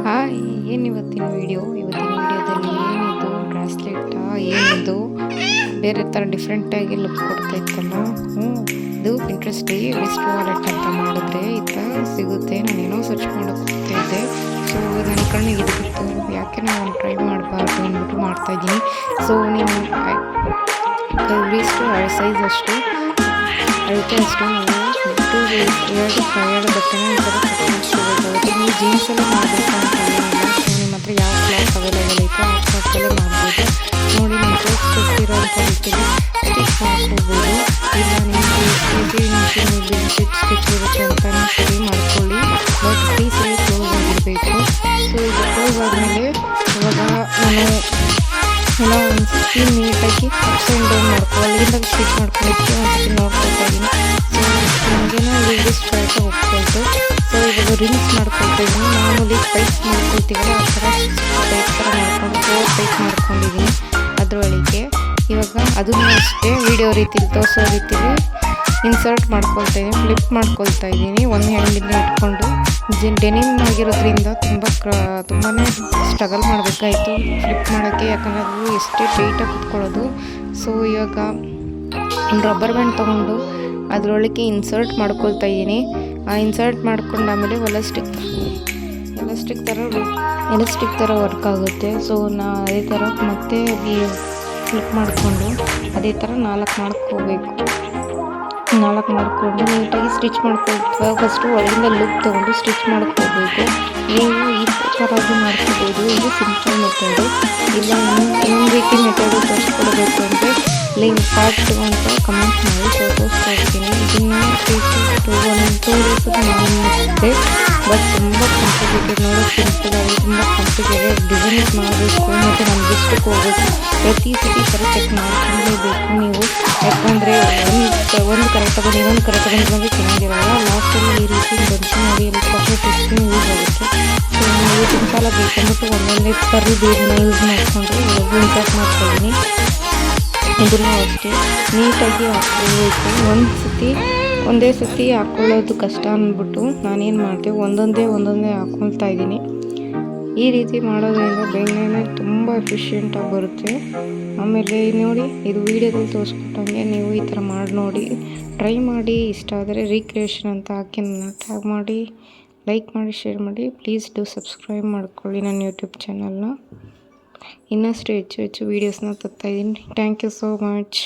Hi, ಏನು ಇವತ್ತಿನ ವಿಡಿಯೋದಲ್ಲಿ ಏನಿದು ಬ್ರಾಸ್ಲೆಟಾ ಏನಿದು ಬೇರೆ ಥರ ಡಿಫ್ರೆಂಟಾಗಿ ಲುಕ್ ಕೊಡ್ತಾ ಇತ್ತಲ್ಲ. ಇದು ಪಿಂಟ್ರೆಸ್ಟಲ್ಲಿ ರಿಸ್ಟ್ ವಾಲೆಟ್ ಅಂತ ಮಾಡಿದ್ರೆ ಈ ಥರ ಸಿಗುತ್ತೆ. ನಾನೇನೋ ಸರ್ಚ್ ಮಾಡೋಕ್ಕೆ ಹೋಗ್ತಾ ಇದ್ದೆ. ಸೊ ನನ್ನ ಕಣ್ಣಿಗೆ ಇದು ಬಿತ್ತು, ಯಾಕೆ ನಾನು ಟ್ರೈ ಮಾಡಬಾರ್ದು ಅಂದ್ಬಿಟ್ಟು ಮಾಡ್ತಾಯಿದ್ದೀನಿ. ಸೊ ನೀನು ರಿಸ್ಟ್ ಸೈಜ್ ಅಷ್ಟು ಅಳತೆ ಅಷ್ಟು ನಾವು ಎರಡು ಬಟ್ಟೆನ ಈ ಥರ ಕಟ್ಟಿ ನೀವು ಜೀನ್ಸ್ ಎಲ್ಲ ಮಾಡಬೇಕು ಅಂತ ಏನಿಲ್ಲ. ಸೊ ನಿಮ್ಮ ಹತ್ರ ಯಾವ ಕ್ಲಾತ್ ಅವೈಲೇಬಲ್ ಐತೆ ಆ ಕ್ಲಾತಲ್ಲೇ ಮಾಡ್ಬೋದು. ನೋಡಿ ನಾನು ತೋರಿಸ್ಕೊಟ್ಟಿರೋಂಥ ರೀತಿಯಲ್ಲಿ ಸ್ಟಿಚ್ ಮಾಡ್ಕೋಬೋದು. ಇಲ್ಲ ನಿಮಗೆ ಸ್ಟಿಚ್ ಇರುತ್ತೆ ಅಂತ ಸರಿ ಮಾಡ್ಕೊಳ್ಳಿ. ಬಟ್ ಪೀಸಲ್ಲಿ ಕ್ಲೋಸ್ ಆಗಿರಬೇಕು. ಸೊ ಇದು ಕ್ಲೋಸ್ ಆದಮೇಲೆ ಇವಾಗ ನಾನು ಎಲ್ಲ ಒಂದು ಸತಿ ನೀಟಾಗಿ ಅಪ್ಸ್ ಆ್ಯಂಡ್ ಡೌನ್ ಅಲ್ಲಿಂದ ಸ್ಟಿಚ್ ಮಾಡ್ಕೊಳ್ಳೋಕ್ಕೆ ಒಂದು ಸತಿ ನೋಡ್ಕೊಳ್ತಾ ಇದ್ದೀನಿ. ಸೊ ನಮಗೇನೋ ರಿಸ್ಟ್ ಆಯ್ತಾ ಹೋಗ್ಕೊಳ್ತು. ಸೊ ಇವಾಗ ರಿಂಗ್ಸ್ ಮಾಡ್ಕೊಳ್ತಾ ಇದ್ದೀನಿ. ಮಾಮೂಲಿ ಪೈಪ್ ಮಾಡ್ಕೊಳ್ತೀವಲ್ಲ ಆ ಥರ ಪೈಪ್ ಥರ ಮಾಡ್ಕೊಂಡು ಪೈಪ್ ಮಾಡ್ಕೊಂಡಿದ್ದೀನಿ ಅದರೊಳಗೆ. ಇವಾಗ ಅದನ್ನು ಅಷ್ಟೇ ವಿಡಿಯೋ ರೀತಿಲಿ ತೋರಿಸೋ ರೀತಿಲಿ ಇನ್ಸರ್ಟ್ ಮಾಡ್ಕೊಳ್ತಾ ಇದ್ದೀನಿ, ಫ್ಲಿಪ್ ಮಾಡ್ಕೊಳ್ತಾ ಇದ್ದೀನಿ. ಒಂದು ಹ್ಯಾಂಡಿಂದ ಇಟ್ಕೊಂಡು ಡೆನಿಮ್ ಆಗಿರೋದ್ರಿಂದ ತುಂಬಾ ಸ್ಟ್ರಗಲ್ ಮಾಡಬೇಕಾಯಿತು ಫ್ಲಿಪ್ ಮಾಡೋಕ್ಕೆ, ಯಾಕಂದರೆ ಅದು ಎಷ್ಟೇ ಟೈಟಾಗಿ ಕುತ್ಕೊಳ್ಳೋದು. ಸೊ ಇವಾಗ ಒಂದು ರಬ್ಬರ್ ಬ್ಯಾಂಡ್ ತೊಗೊಂಡು ಅದರೊಳಗೆ ಇನ್ಸರ್ಟ್ ಮಾಡ್ಕೊಳ್ತಾ ಇದ್ದೀನಿ. ಆ ಇನ್ಸರ್ಟ್ ಮಾಡ್ಕೊಂಡು ಆಮೇಲೆ ಎಲಾಸ್ಟಿಕ್ ಥರ ವರ್ಕ್ ಆಗುತ್ತೆ. ಸೊ ಅದೇ ಥರ ಮತ್ತೆ ಫ್ಲಿಪ್ ಮಾಡಿಕೊಂಡು ಅದೇ ಥರ 4 ಮಾಡ್ಕೊಂಡು ನೀಟಾಗಿ ಸ್ಟಿಚ್ ಮಾಡ್ಕೊಳ್ತೀವಿ. ಫಸ್ಟು ಒಳಗಿಂದ ಲುಕ್ ತೊಗೊಂಡು ಸ್ಟಿಚ್ ಮಾಡ್ಕೋಬೇಕು. ನೀವು ಈ ಥರದ್ದು ಮಾಡ್ಕೋಬೋದು. ಇದು ಸಿಂಪಲ್ ಮೆಥಡು. ಇಲ್ಲ ಇನ್ನೊಂದು ರೀತಿ ಮೆಥಡು ತೋರಿಸ್ಕೊಡ್ಬೇಕು ಅಂದರೆ ಪಾರ್ಟ್ 2 ಅಂತ ಕಮೆಂಟ್ ಮಾಡಿ. ಸೊ ತೋರಿಸ್ಕೊಡ್ತೀನಿ. ಇದನ್ನು 2 ಡೇಸ್ ನಾನು ಮಾಡಿದೆ. ಬಟ್ ತುಂಬ ಕಾಂಪ್ಲಿಕೇಟೆಡ್, ನೋಡೋಕ್ಕೆ ಸಿಂಪಲ್ ತುಂಬ ಕಾಂಪ್ಲಿಕೇಟೆಡ್. ಡಿಸೈನ್ಸ್ ಮಾಡಬೇಕು ಮತ್ತು ನಾನು ಬೆಸ್ಟಕ್ಕೆ ಹೋಗಬೇಕು. ಪ್ರತಿ ಸತಿ ಥರ ಚೆಕ್ ಮಾಡ್ಕೊಳ್ಳೇಬೇಕು ನೀವು. ಯಾಕಂದರೆ ಒಂದು ಕರೆಕ್ಟ್ ಬಂದು ಇನ್ನೊಂದು ಕರೆಕ್ಟ್ ಬಂದು ಚೆನ್ನಾಗಿರಲ್ಲ. ಲಾಸ್ಟಲ್ಲಿ ಈ ರೀತಿ ಬಂದು ನೋಡಿ ಎಲ್ಲ ಚಾಕ್ಲೇಟ್ ಇಷ್ಟು ಯೂಸ್ ಆಗುತ್ತೆ. ಸೊ ನೀವು ಸಿಂಪಲ್ ಬೇಕಂದ್ಬಿಟ್ಟು ಒಂದೊಂದೇ ಪರ್ಲ್ ಬೇಡನ್ನ ಯೂಸ್ ಮಾಡಿಕೊಂಡು ಇನ್ಸರ್ಟ್ ಮಾಡ್ತಾಯಿದ್ದೀನಿ. ಇದನ್ನು ಅಷ್ಟೇ ನೀಟಾಗಿ ಹಾಕ್ಕೊಳ್ಬೇಕು. ಒಂದೇ ಸತಿ ಹಾಕ್ಕೊಳ್ಳೋದು ಕಷ್ಟ ಅಂದ್ಬಿಟ್ಟು ನಾನೇನು ಮಾಡಿದೆ ಒಂದೊಂದೇ ಹಾಕ್ಕೊಳ್ತಾ ಇದ್ದೀನಿ. ಈ ರೀತಿ ಮಾಡೋದ್ರಿಂದ ಬೇಗನೆ ತುಂಬ ಎಫಿಷಿಯೆಂಟಾಗಿ ಬರುತ್ತೆ. ಆಮೇಲೆ ನೋಡಿ, ಇದು ವೀಡಿಯೋದಲ್ಲಿ ತೋರಿಸ್ಕೊಟ್ಟಂಗೆ ನೀವು ಈ ಥರ ಮಾಡಿ ನೋಡಿ, ಟ್ರೈ ಮಾಡಿ. ಇಷ್ಟ ಆದರೆ ರೀಕ್ರಿಯೇಷನ್ ಅಂತ ಹಾಕಿ ನನ್ನ ಟ್ಯಾಗ್ ಮಾಡಿ, ಲೈಕ್ ಮಾಡಿ, ಶೇರ್ ಮಾಡಿ. ಪ್ಲೀಸ್ ಡೂ ಸಬ್ಸ್ಕ್ರೈಬ್ ಮಾಡ್ಕೊಳ್ಳಿ ನನ್ನ ಯೂಟ್ಯೂಬ್ ಚಾನಲ್ನ. ಇನ್ನಷ್ಟು ಹೆಚ್ಚು ವೀಡಿಯೋಸ್ನ ತರ್ತಾಯಿದ್ದೀನಿ. Thank you so much.